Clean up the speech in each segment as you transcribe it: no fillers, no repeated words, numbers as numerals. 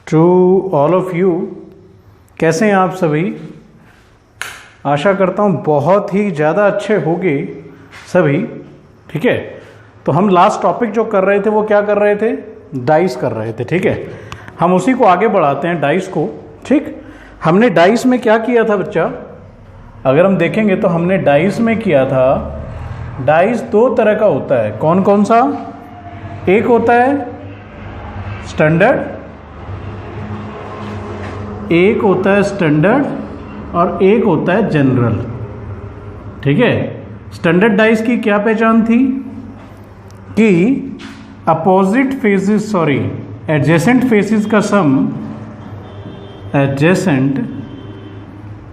To all of you. कैसे हैं आप सभी? आशा करता हूँ बहुत ही ज़्यादा अच्छे होंगे सभी। ठीक है, तो हम लास्ट टॉपिक जो कर रहे थे वो क्या कर रहे थे? डाइस कर रहे थे। ठीक है, हम उसी को आगे बढ़ाते हैं, डाइस को। ठीक, हमने डाइस में क्या किया था बच्चा? अगर हम देखेंगे तो हमने डाइस में किया था, डाइस दो तरह का होता है। कौन कौन सा? एक होता है स्टैंडर्ड, एक होता है स्टैंडर्ड और एक होता है जनरल। ठीक है, स्टैंडर्ड डाइस की क्या पहचान थी कि opposite faces, sorry adjacent faces का सम, एडजेसेंट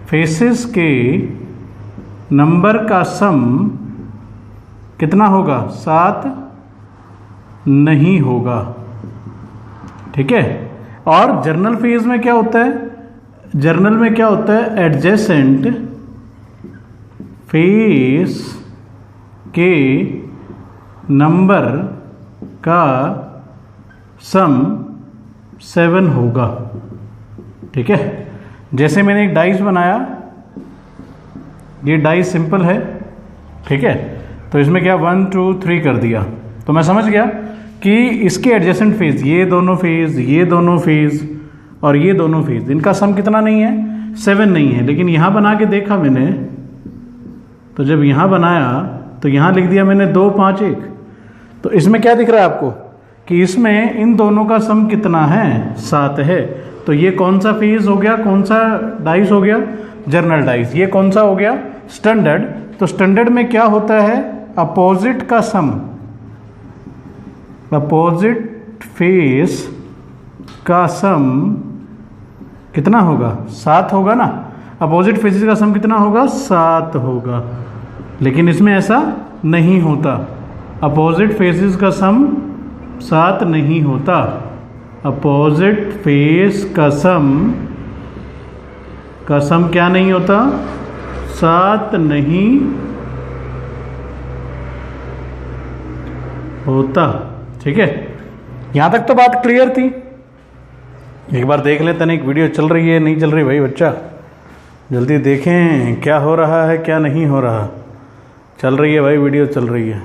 फेसेस के नंबर का सम कितना होगा? 7 नहीं होगा। ठीक है, और जर्नल फेज में क्या होता है? जर्नल में क्या होता है? एडजेसेंट फेस के नंबर का सम 7 होगा। ठीक है, जैसे मैंने एक डाइस बनाया, ये डाइस सिंपल है। ठीक है, तो इसमें क्या 1 2 3 कर दिया, तो मैं समझ गया कि इसके एडजेसेंट फेज, ये दोनों फेज, ये दोनों फेज और ये दोनों फेज, इनका सम कितना नहीं है? 7 नहीं है। लेकिन यहां बना के देखा मैंने, तो जब यहां बनाया तो यहां लिख दिया मैंने 2 5 1। तो इसमें क्या दिख रहा है आपको कि इसमें इन दोनों का सम कितना है? 7 है। तो ये कौन सा फेज हो गया? कौन सा डाइस हो गया? Journal dice. ये कौन सा हो गया? स्टैंडर्ड। तो स्टैंडर्ड में क्या होता है? अपोजिट का सम, अपोजिट फेस का सम कितना होगा? 7 होगा ना। अपोजिट फेसेस का सम कितना होगा? 7 होगा। लेकिन इसमें ऐसा नहीं होता, अपोजिट फेसेस का सम 7 नहीं होता। अपोजिट फेस का सम क्या नहीं होता? 7 नहीं होता। ठीक है, यहां तक तो बात क्लियर थी। एक बार देख लेते हैं, एक वीडियो चल रही है नहीं चल रही? भाई बच्चा जल्दी देखें क्या हो रहा है क्या नहीं हो रहा। चल रही है भाई, वीडियो चल रही है।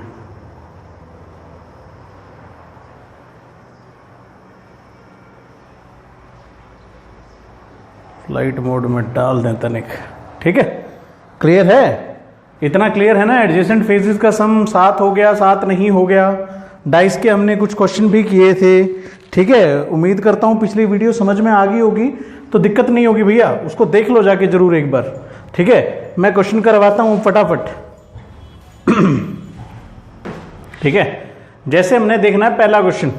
फ्लाइट मोड में डाल दें तनिक। ठीक है, क्लियर है? इतना क्लियर है ना? एडजेसेंट फेसेस का सम 7 हो गया, 7 नहीं हो गया। डाइस के हमने कुछ क्वेश्चन भी किए थे। ठीक है, उम्मीद करता हूं पिछली वीडियो समझ में आ गई होगी, तो दिक्कत नहीं होगी भैया, उसको देख लो जाके जरूर एक बार। ठीक है, मैं क्वेश्चन करवाता हूं फटाफट। ठीक है, जैसे हमने देखना है पहला क्वेश्चन।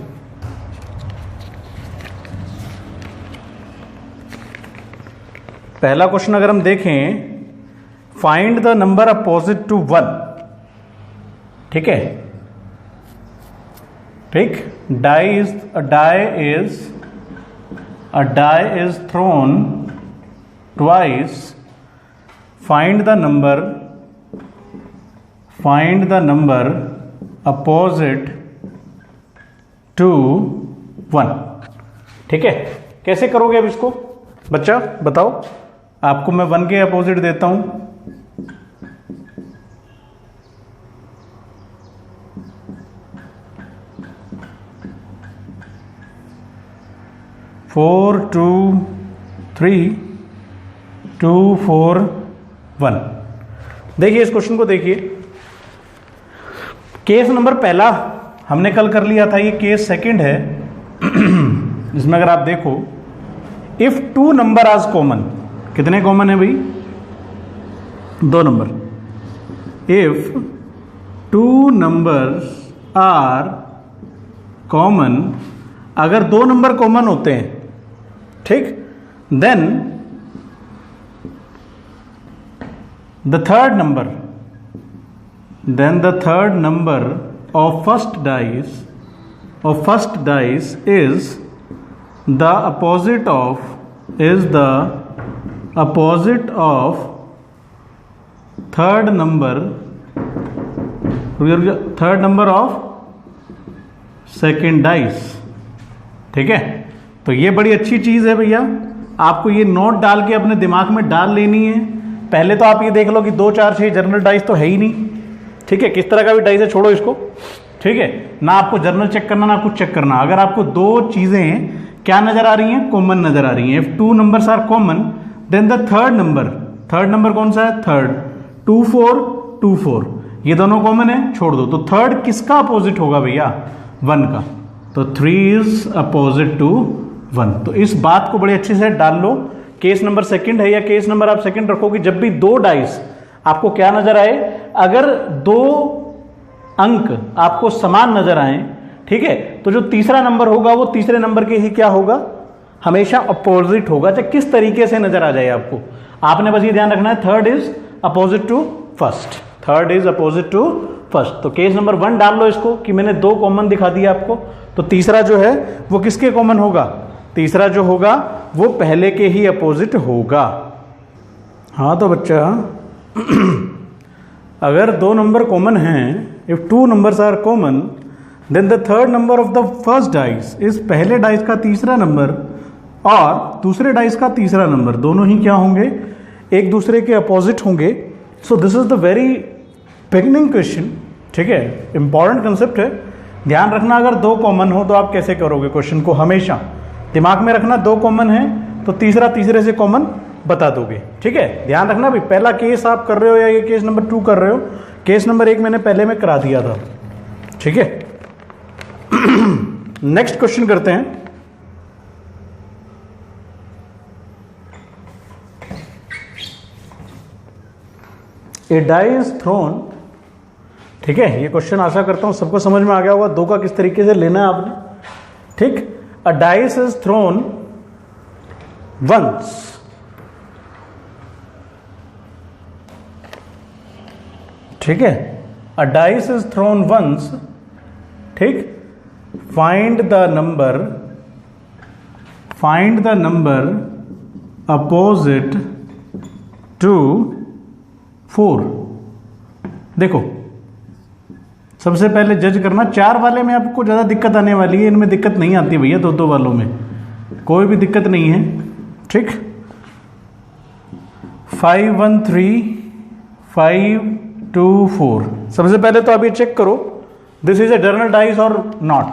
पहला क्वेश्चन अगर हम देखें, find the number opposite to 1। ठीक है, ठीक, die is thrown twice. Find the number opposite to 1। ठीक है, कैसे करोगे अब इसको बच्चा बताओ? आपको मैं 1 के अपोजिट देता हूं, 4 2 3 2 4 1। देखिए इस क्वेश्चन को देखिए। केस नंबर पहला हमने कल कर लिया था, ये केस सेकंड है। इसमें अगर आप देखो, इफ 2 नंबर आर कॉमन, कितने कॉमन है भाई? 2 number. If 2 numbers are common, अगर 2 नंबर कॉमन होते हैं, ठीक, then the third number of first dice is the opposite of third number of second dice। ठीक है, तो ये बड़ी अच्छी चीज है भैया, आपको ये नोट डाल के अपने दिमाग में डाल लेनी है। पहले तो आप ये देख लो कि 2 4 6 जर्नल डाइस तो है ही नहीं, ठीक है, किस तरह का भी डाइस है छोड़ो इसको, ठीक है ना, आपको जर्नल चेक करना ना कुछ चेक करना। अगर आपको 2 चीजें क्या नजर आ रही हैं, कॉमन नजर आ रही हैं, if 2 numbers are common then the third number कौन सा है, थर्ड, 2 4 2 4, ये दोनों कॉमन है, छोड़ दो। तो थर्ड किसका अपोजिट होगा भैया, 1 का, तो 3 इज अपोजिट टू 1। तो इस बात को बड़े अच्छे से डाल लो। केस नंबर सेकंड है या केस नंबर आप सेकंड रखोगे, जब भी 2 डाइस आपको क्या नजर आए, अगर 2 अंक आपको समान नजर आए, ठीक है, तो जो तीसरा नंबर होगा वो तीसरे नंबर के ही क्या होगा, हमेशा अपोजिट होगा, चाहे किस तरीके से नजर आ जाए आपको। आपने बस ये ध्यान रखना है, third is opposite to first, third is opposite to first. तो केस नंबर 1 डाल लो इसको कि मैंने 2 कॉमन दिखा दिया आपको, तो तीसरा जो है वो किसके कॉमन होगा, तीसरा जो होगा वो पहले के ही अपोजिट होगा। हाँ तो बच्चा अगर 2 नंबर कॉमन हैं, if 2 numbers are common then the third number of the first dice is पहले डाइस का तीसरा नंबर और दूसरे डाइस का तीसरा नंबर, दोनों ही क्या होंगे, एक दूसरे के अपोजिट होंगे। सो this is the very beginning question, ठीक है, इंपॉर्टेंट कंसेप्ट है, ध्यान रखना। अगर 2 कॉमन हो तो आप कैसे करोगे क्वेश्चन को, हमेशा दिमाग में रखना, 2 कॉमन है तो तीसरा तीसरे से कॉमन बता दोगे, ठीक है, ध्यान रखना भी। पहला केस आप कर रहे हो या ये केस नंबर 2 कर रहे हो, केस नंबर 1 मैंने पहले में करा दिया था, ठीक है। नेक्स्ट क्वेश्चन करते हैं। ए डाई इज थ्रोन, ठीक है, ये क्वेश्चन आशा करता हूं सबको समझ में आ गया होगा, 2 का किस तरीके से लेना है आपने, ठीक। A dice is thrown once, ठीक है, a dice is thrown once, ठीक, find the number opposite to 4। देखो सबसे पहले जज करना, 4 वाले में आपको ज्यादा दिक्कत आने वाली है, इनमें दिक्कत नहीं आती भैया, 2 वालों में कोई भी दिक्कत नहीं है, ठीक। 5 1 3 5 2 4, सबसे पहले तो आप ये चेक करो this is a general dice और not,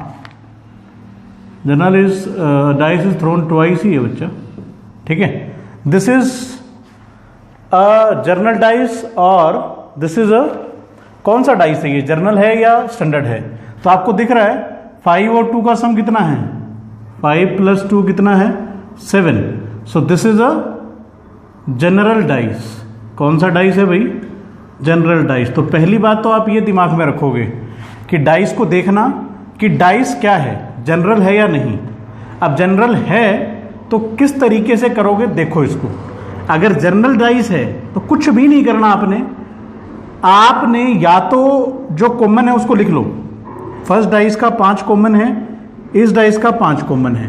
general is dice is thrown twice ही है बच्चा, ठीक है, this is a general dice और दिस इज अ, कौन सा डाइस है ये, जर्नल है या स्टैंडर्ड है। तो आपको दिख रहा है 5 और 2 का सम कितना है, 5 + 2 कितना है, 7। सो this is a general dice, कौन सा डाइस है भाई, जनरल डाइस। तो पहली बात तो आप ये दिमाग में रखोगे कि डाइस को देखना कि डाइस क्या है, जनरल है या नहीं। अब जनरल है तो किस तरीके से करोगे, देखो इसको, अगर जनरल डाइस है तो कुछ भी नहीं करना आपने या तो जो कॉमन है उसको लिख लो, फर्स्ट डाइस का 5 कॉमन है, इस डाइस का 5 कॉमन है,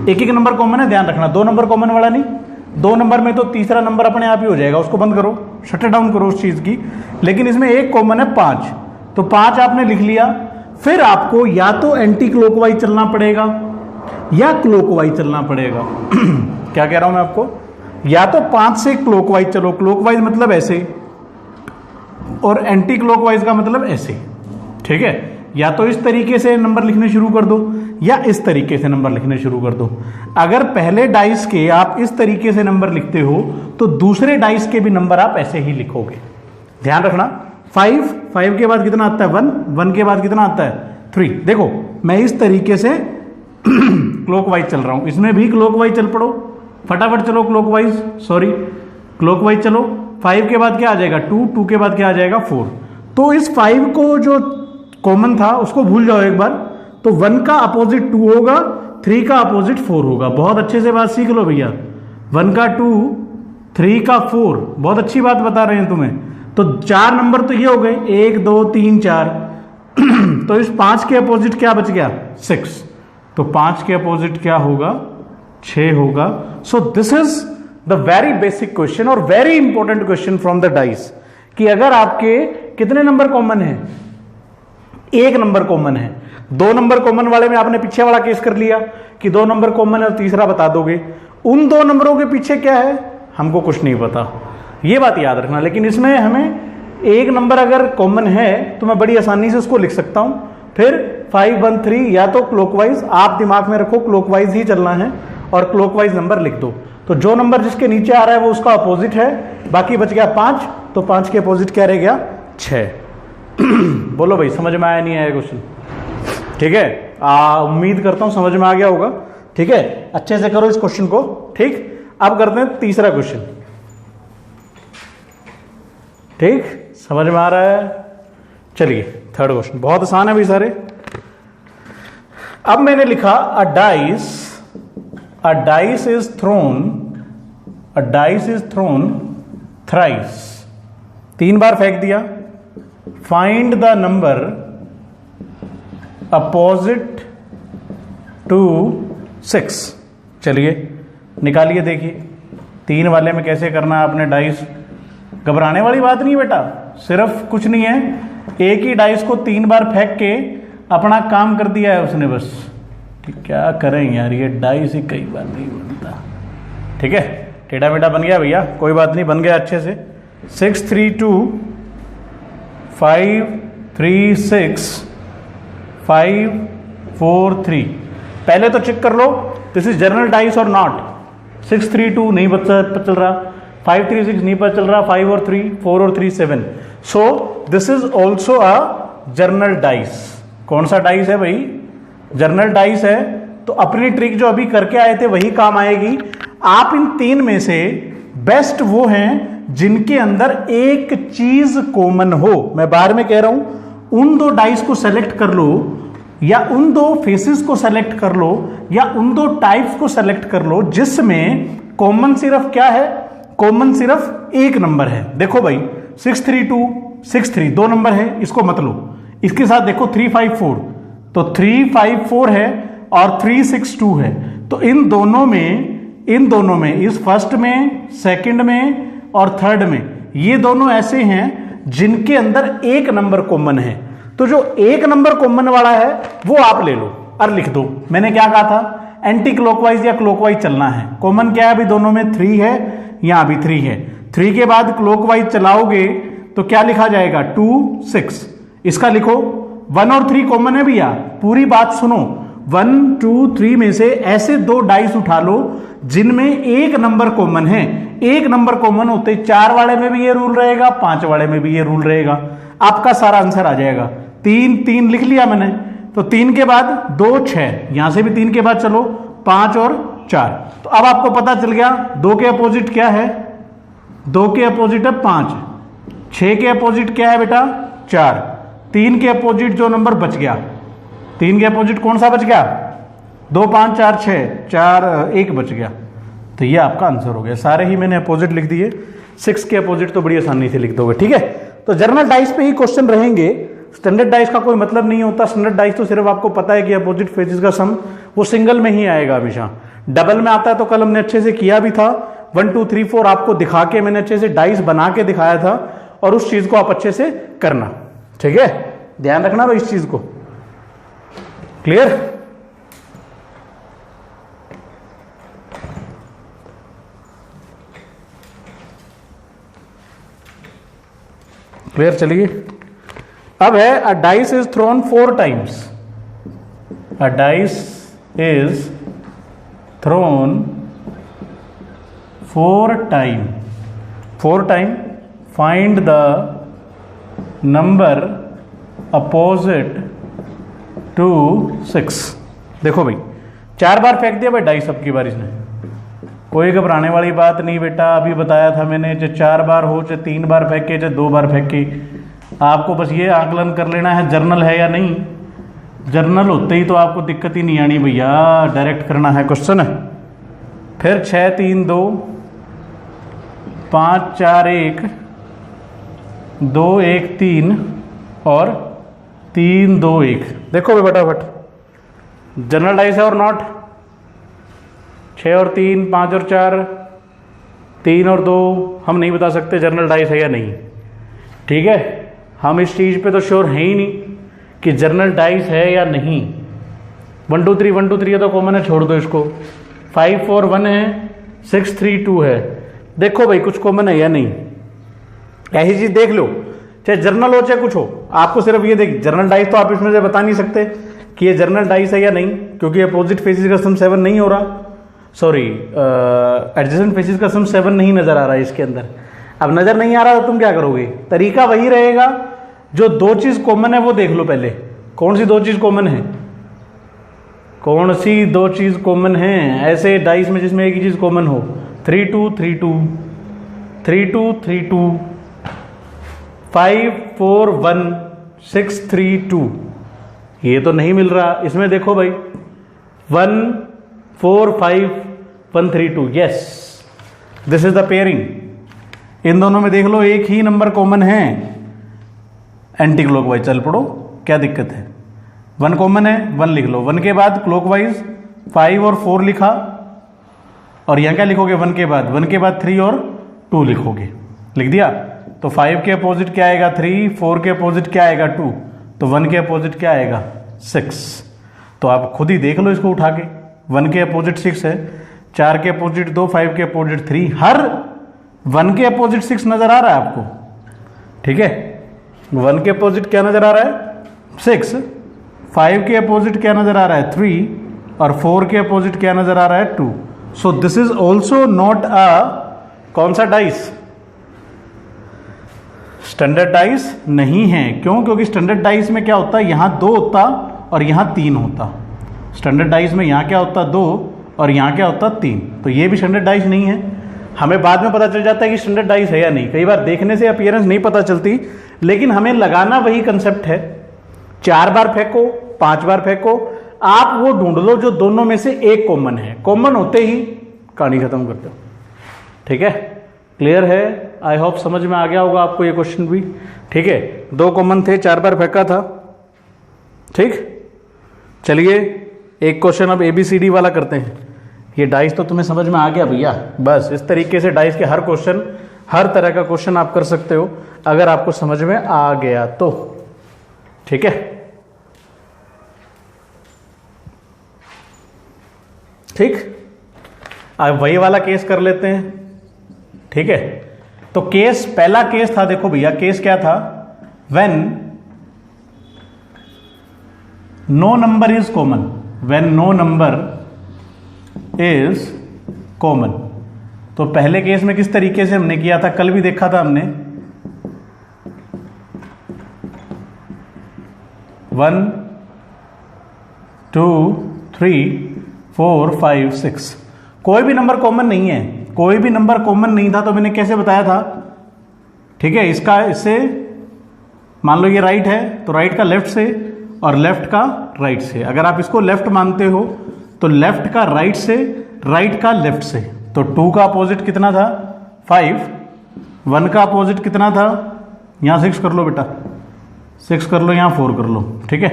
एक नंबर कॉमन है, ध्यान रखना 2 नंबर कॉमन वाला नहीं, 2 नंबर में तो तीसरा नंबर अपने आप ही हो जाएगा, उसको बंद करो, शट डाउन करो उस चीज की। लेकिन इसमें एक कॉमन है 5, तो 5 आपने लिख लिया। फिर आपको या तो एंटी क्लॉकवाइज चलना पड़ेगा या क्लॉकवाइज चलना पड़ेगा। क्या कह रहा हूं मैं आपको, या तो 5 से क्लॉकवाइज चलो, क्लॉकवाइज मतलब ऐसे, और एंटी क्लॉकवाइज का मतलब ऐसे, ठीक है, या तो इस तरीके से नंबर लिखने शुरू कर दो या इस तरीके से नंबर लिखने शुरू कर दो। अगर पहले डाइस के आप इस तरीके से नंबर लिखते हो तो दूसरे डाइस के भी नंबर आप ऐसे ही लिखोगे, ध्यान रखना। 5 के बाद कितना आता है, 1 के बाद कितना आता है, 3। देखो मैं इस तरीके से क्लॉकवाइज चल रहा हूं, इसमें भी क्लॉकवाइज चल पड़ो, फटाफट चलो क्लॉकवाइज, सॉरी क्लॉकवाइज चलो। 5 के बाद क्या आ जाएगा, 2 के बाद क्या आ जाएगा, 4। तो इस 5 को जो कॉमन था उसको भूल जाओ एक बार, तो 1 का अपोजिट 2 होगा, 3 का अपोजिट 4 होगा। बहुत अच्छे से बात सीख लो भैया, 1 का 2, 3 का 4, बहुत अच्छी बात बता रहे हैं तुम्हें। तो 4 नंबर तो ये हो गए, 1 2 3 4। तो इस 5 के अपोजिट क्या बच गया, 6। तो 5 के अपोजिट क्या होगा, 6 होगा। So this is the very basic question और very important question from the dice, कि अगर आपके कितने नंबर कॉमन है, एक नंबर कॉमन है। 2 नंबर कॉमन वाले में आपने पीछे वाला केस कर लिया कि 2 नंबर कॉमन है और तीसरा बता दोगे। उन 2 नंबरों के पीछे क्या है हमको कुछ नहीं पता, ये बात याद रखना। लेकिन इसमें हमें एक नंबर अगर कॉमन है तो मैं बड़ी आसानी से उसको लिख सकता हूं। फिर 5 1 3 या तो क्लॉकवाइज, आप दिमाग में रखो क्लॉकवाइज ही चलना है और क्लॉकवाइज नंबर लिख दो। तो जो नंबर जिसके नीचे आ रहा है वो उसका अपोजिट है, बाकी बच गया 5, तो 5 के अपोजिट क्या रह गया 6। बोलो भाई समझ में आया नहीं आया क्वेश्चन? ठीक है, उम्मीद करता हूं समझ में आ गया होगा। ठीक है, अच्छे से करो इस क्वेश्चन को। ठीक, अब करते हैं तीसरा क्वेश्चन। ठीक, समझ में आ रहा है? चलिए थर्ड क्वेश्चन, बहुत आसान है भाई सारे। अब मैंने लिखा a dice is thrown thrice, 3 बार फेंक दिया। Find the number opposite to 6। चलिए निकालिए, देखिए 3 वाले में कैसे करना है आपने डाइस। घबराने वाली बात नहीं बेटा, सिर्फ कुछ नहीं है, एक ही डाइस को 3 बार फेंक के अपना काम कर दिया है उसने बस। क्या करें यार, ये डाइस ही कई बार नहीं बनता। ठीक है, टेढ़ा मेढ़ा बन गया भैया, कोई बात नहीं, बन गया अच्छे से। 6 3 2 5 3 6 5 4 3। पहले तो चेक कर लो दिस इज जनरल डाइस और नॉट। 6 3 2 नहीं पता चल रहा, 5 3 6 नहीं पता चल रहा, 5 और 3 4 और 3 7। सो this is also a general dice. कौन सा डाइस है भाई? जर्नल डाइस है। तो अपनी ट्रिक जो अभी करके आए थे वही काम आएगी। आप इन 3 में से बेस्ट वो हैं जिनके अंदर एक चीज कॉमन हो। मैं बार में कह रहा हूं उन 2 डाइस को सेलेक्ट कर लो, या उन 2 फेसेस को सेलेक्ट कर लो, या उन 2 टाइप्स को सेलेक्ट कर लो जिसमें कॉमन सिर्फ क्या है, कॉमन सिर्फ एक नंबर है। देखो भाई 6 3 2 6 3 2 नंबर है, इसको मत लो। इसके साथ देखो 3 5 4, तो 3 5 4 है और 3 6 2 है। तो इन दोनों में इस फर्स्ट में, सेकंड में और थर्ड में, ये दोनों ऐसे हैं जिनके अंदर एक नंबर कॉमन है। तो जो एक नंबर कॉमन वाला है वो आप ले लो और लिख दो। मैंने क्या कहा था, एंटी क्लॉकवाइज या क्लॉकवाइज चलना है। कॉमन क्या है अभी दोनों में? 3 है, यहां भी 3 है। 3 के बाद क्लॉकवाइज चलाओगे तो क्या लिखा जाएगा? 2 6। इसका लिखो 1 और 3 कॉमन है भैया, पूरी बात सुनो। 1 2 3 में से ऐसे 2 डाइस उठा लो जिनमें एक नंबर कॉमन है। एक नंबर कॉमन होते 4 वाले में भी ये रूल रहेगा, 5 वाले में भी ये रूल रहेगा। आपका सारा आंसर आ जाएगा। 3 3 लिख लिया मैंने, तो 3 के बाद 2 6, यहां से भी 3 के बाद चलो 5 और 4। तो अब आपको पता चल गया 2 के अपोजिट क्या है? 2 के अपोजिट है 5। 6 के अपोजिट क्या है बेटा? 4। 3 के अपोजिट जो नंबर बच गया, 3 के अपोजिट कौन सा बच गया? 2 5 4 6, 4 1 बच गया। तो ये आपका आंसर हो गया। सारे ही मैंने अपोजिट लिख दिए। 6 के अपोजिट तो बड़ी आसानी से लिख दोगे। ठीक है, तो जर्नल डाइस पे ही क्वेश्चन रहेंगे। स्टैंडर्ड डाइस का कोई मतलब नहीं होता। स्टैंडर्ड डाइस तो सिर्फ आपको पता है कि अपोजिट फेसेस का सम वो सिंगल में ही आएगा हमेशा। डबल में आता है तो कल हमने अच्छे से किया भी था। 1 2 3 4 आपको दिखा के मैंने अच्छे से डाइस बना के दिखाया था, और उस चीज को आप अच्छे से करना। ठीक है, ध्यान रखना भाई इस चीज को। क्लियर? क्लियर? चलिए अब है a dice is thrown 4 times. A dice is thrown 4 time. 4 time find the number opposite to 6। देखो भाई 4 बार फेंक दिया भाई डाइस अब की बार इसने। कोई घबराने वाली बात नहीं बेटा, अभी बताया था मैंने, चाहे 4 बार हो, चाहे 3 बार फेंके, चाहे 2 बार फेंके, आपको बस ये आकलन कर लेना है जर्नल है या नहीं। जर्नल होते ही तो आपको दिक्कत ही नहीं आनी भैया, डायरेक्ट करना है क्वेश्चन। फिर 6 3 2 5 4 1 2 1 3 और 3 2 1। देखो भाई फटाफट, जनरल डाइस है और नॉट। 6 और 3, 5 और 4, 3 और 2 हम नहीं बता सकते जनरल डाइस है या नहीं। ठीक है, हम इस चीज पे तो श्योर है ही नहीं कि जर्नल डाइस है या नहीं। 1 2 3 1 2 3 है तो कॉमन है, छोड़ दो इसको। 5 4 1 है, 6 3 2 है। देखो भाई कुछ कॉमन है या नहीं, ऐसी चीज देख लो, चाहे जर्नल हो चाहे कुछ हो। आपको सिर्फ ये देख, जर्नल डाइस तो आप इसमें से बता नहीं सकते कि ये जर्नल डाइस है या नहीं, क्योंकि अपोजिट फेसिस का सम 7 नहीं हो रहा, सॉरी एडजेसेंट फेसिस का सम 7 नहीं नजर आ रहा है इसके अंदर। अब नजर नहीं आ रहा तो तुम क्या करोगे, तरीका वही रहेगा, जो दो चीज कॉमन है वो देख लो पहले। कौन सी दो चीज कॉमन है, कौन सी दो चीज कॉमन है ऐसे डाइस में जिसमें एक ही चीज कॉमन हो। 3 2 3 2 3 2 3 2 5 4 1 6 3 2, ये तो नहीं मिल रहा। इसमें देखो भाई 1 4 5 1 3 2, yes this is the pairing. इन दोनों में देख लो एक ही नंबर कॉमन है, एंटी क्लॉकवाइज चल पड़ो, क्या दिक्कत है। 1 कॉमन है, 1 लिख लो। 1 के बाद क्लॉकवाइज 5 और 4 लिखा, और यहां क्या लिखोगे 1 के बाद, 1 के बाद 3 और 2 लिखोगे, लिख दिया। तो 5 के अपोजिट क्या आएगा 3, 4 के अपोजिट क्या आएगा 2, तो 1 के अपोजिट क्या आएगा 6। तो आप खुद ही देख लो इसको उठा के, 1 के अपोजिट 6 है, 4 के अपोजिट 2, 5 के अपोजिट 3, हर 1 के अपोजिट 6 नजर आ रहा है आपको, ठीक है। 1 के अपोजिट क्या नजर आ रहा है 6, 5 के अपोजिट क्या नजर आ रहा है 3, और 4 के अपोजिट क्या नजर आ रहा है 2। सो this is also not a कौन सा डाइस, स्टैंडर्ड डाइस नहीं है। क्यों, क्योंकि स्टैंडर्ड डाइस में क्या होता है, यहां 2 होता और यहां 3 होता। स्टैंडर्ड डाइस में यहां क्या होता 2 और यहां क्या होता 3, तो ये भी स्टैंडर्ड डाइस नहीं है। हमें बाद में पता चल जाता है कि स्टैंडर्ड डाइस है या नहीं, कई बार देखने से अपीयरेंस नहीं पता चलती, लेकिन हमें लगाना वही कंसेप्ट है। 4 बार फेंको, 5 बार फेंको, आप वो ढूंढ लो जो दोनों में से एक कॉमन है, कॉमन होते ही कहानी खत्म कर दो, ठीक है। क्लियर है, आई होप समझ में आ गया होगा आपको ये क्वेश्चन भी, ठीक है। 2 कॉमन थे, 4 बार फेंका था, ठीक। चलिए एक क्वेश्चन अब ABCD वाला करते हैं। ये डाइस तो तुम्हें समझ में आ गया भैया, बस इस तरीके से डाइस के हर क्वेश्चन, हर तरह का क्वेश्चन आप कर सकते हो अगर आपको समझ में आ गया तो, ठीक है। ठीक, अब वही वाला केस कर लेते हैं, ठीक है। तो केस, पहला केस था, देखो भैया केस क्या था, when no number is common, when no number is common. तो पहले केस में किस तरीके से हमने किया था, कल भी देखा था हमने, 1 2 3 4 5 6, कोई भी नंबर कॉमन नहीं है, कोई भी नंबर कॉमन नहीं था, तो मैंने कैसे बताया था, ठीक है। इसका इससे मान लो ये राइट है, तो राइट का लेफ्ट से और लेफ्ट का राइट से। अगर आप इसको लेफ्ट मानते हो तो लेफ्ट का राइट से, राइट का लेफ्ट से। तो 2 का अपोजिट कितना था 5, 1 का अपोजिट कितना था, यहां 6 कर लो बेटा, 6 कर लो, यहां 4 कर लो, ठीक है।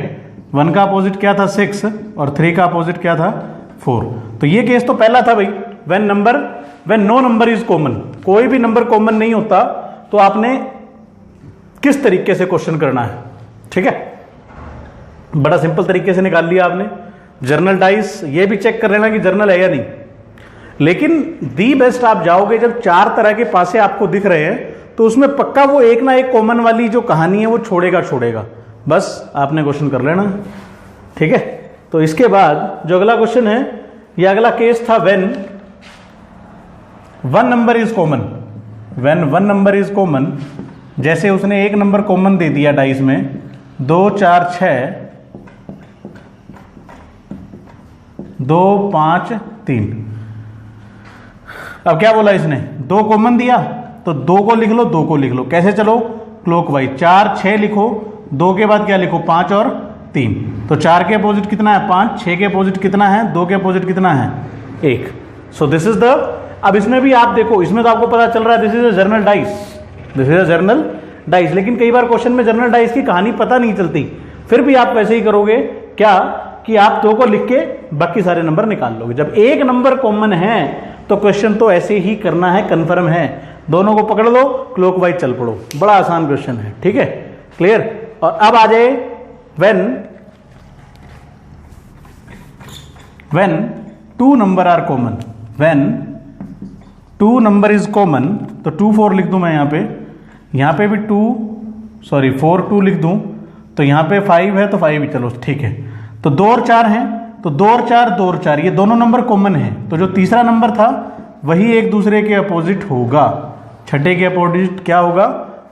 1 का अपोजिट क्या था 6 और 3 का अपोजिट क्या था 4। तो ये केस तो पहला था भाई, when no number is common, कोई भी नंबर कॉमन नहीं होता, तो आपने किस तरीके से क्वेश्चन करना है, ठीक है। बड़ा सिंपल तरीके से निकाल लिया आपने। जर्नल डाइस, ये भी चेक कर लेना कि जर्नल है या नहीं, लेकिन दी बेस्ट आप जाओगे जब 4 तरह के पासे आपको दिख रहे हैं, तो उसमें पक्का वो एक ना एक कॉमन वाली जो कहानी है वो छोड़ेगा, बस आपने क्वेश्चन कर लेना, ठीक है। तो इसके बाद जो अगला क्वेश्चन है, ये अगला केस था when 1 number is common, when 1 number is common. जैसे उसने एक नंबर कॉमन दे दिया डाइस में, 2 4 6 2 5 3। अब क्या बोला इसने, 2 कॉमन दिया, तो 2 को लिख लो, 2 को लिख लो, कैसे चलो क्लॉकवाइज, 4 6 लिखो, 2 के बाद क्या लिखो 5 और 3। तो 4 के अपोजिट कितना है 5, 6 के अपोजिट कितना है, 2 के अपोजिट कितना है 1। सो दिस इज द, अब इसमें भी आप देखो, इसमें तो आपको पता चल रहा है this is a general dice, this is a general dice. लेकिन कई बार क्वेश्चन में जर्नल डाइस की कहानी पता नहीं चलती, फिर भी आप वैसे ही करोगे क्या कि आप 2 को लिख के बाकी सारे नंबर निकाल लोगे। जब एक नंबर कॉमन है तो क्वेश्चन तो ऐसे ही करना है, कंफर्म है, दोनों को पकड़ लो, क्लॉकवाइज चल पड़ो, बड़ा आसान क्वेश्चन है, ठीक है, क्लियर। और अब आ जाए when two number are common, when two number is common, तो 2 4 लिख दूं मैं यहाँ पे भी 4 2 लिख दूं, तो यहाँ पे 5 है तो 5 ही, चलो ठीक है। तो 2 और 4 हैं, तो 2 और 4 ये दोनों नंबर कॉमन हैं, तो जो तीसरा नंबर था वही एक दूसरे के अपोजिट होगा। छठे के अपोजिट क्या होगा?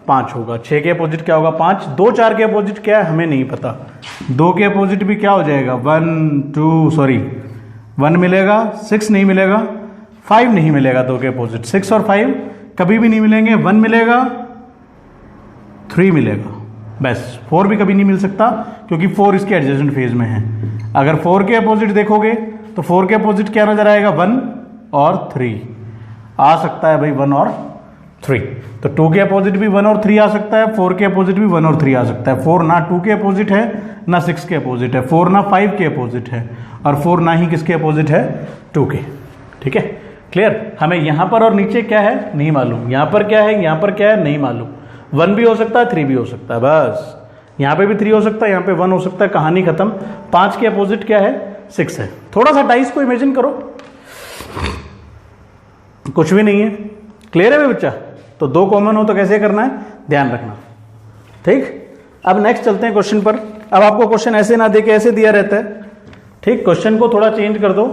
5 होगा। 6 के अपोजिट क्या होगा? 5। 2 4 के अपोजिट क्या है हमें नहीं पता। 2 के अपोजिट भी क्या हो जाएगा? 1 मिलेगा, 6 नहीं मिलेगा, 5 नहीं मिलेगा। 2 के अपोजिट 6 और 5 कभी भी नहीं मिलेंगे। 1 मिलेगा, 3 मिलेगा, बस। 4 भी कभी नहीं मिल सकता क्योंकि 4 इसके एडजेसेंट फेज में है। अगर 4 के अपोजिट देखोगे तो 4 के अपोजिट क्या नजर आएगा? 1 और 3 आ सकता है भाई, 1 और 3। तो 2 के अपोजिट भी 1 और 3 आ सकता है, 4 के अपोजिट भी 1 और 3 आ सकता है। 4 ना 2 के अपोजिट है ना 6 के अपोजिट है, 4 ना 5 के अपोजिट है, और 4 ना ही किसके अपोजिट है? 2 के। ठीक है, क्लियर? हमें यहां पर और नीचे क्या है नहीं मालूम, यहां पर क्या है, यहां पर क्या है नहीं मालूम। 1 भी हो सकता है, 3 भी हो सकता है, बस। यहां पे भी 3 हो सकता है, यहां पे 1 हो सकता है, कहानी खत्म। 5 के अपोजिट क्या है? 6 है। थोड़ा सा डाइस को इमेजिन करो, कुछ भी नहीं है। क्लियर है बच्चा? तो 2 कॉमन हो तो कैसे करना है, ध्यान रखना। ठीक, अब नेक्स्ट चलते हैं क्वेश्चन पर। अब आपको क्वेश्चन ऐसे ना दे के ऐसे दिया रहता है, ठीक? क्वेश्चन को थोड़ा चेंज कर दो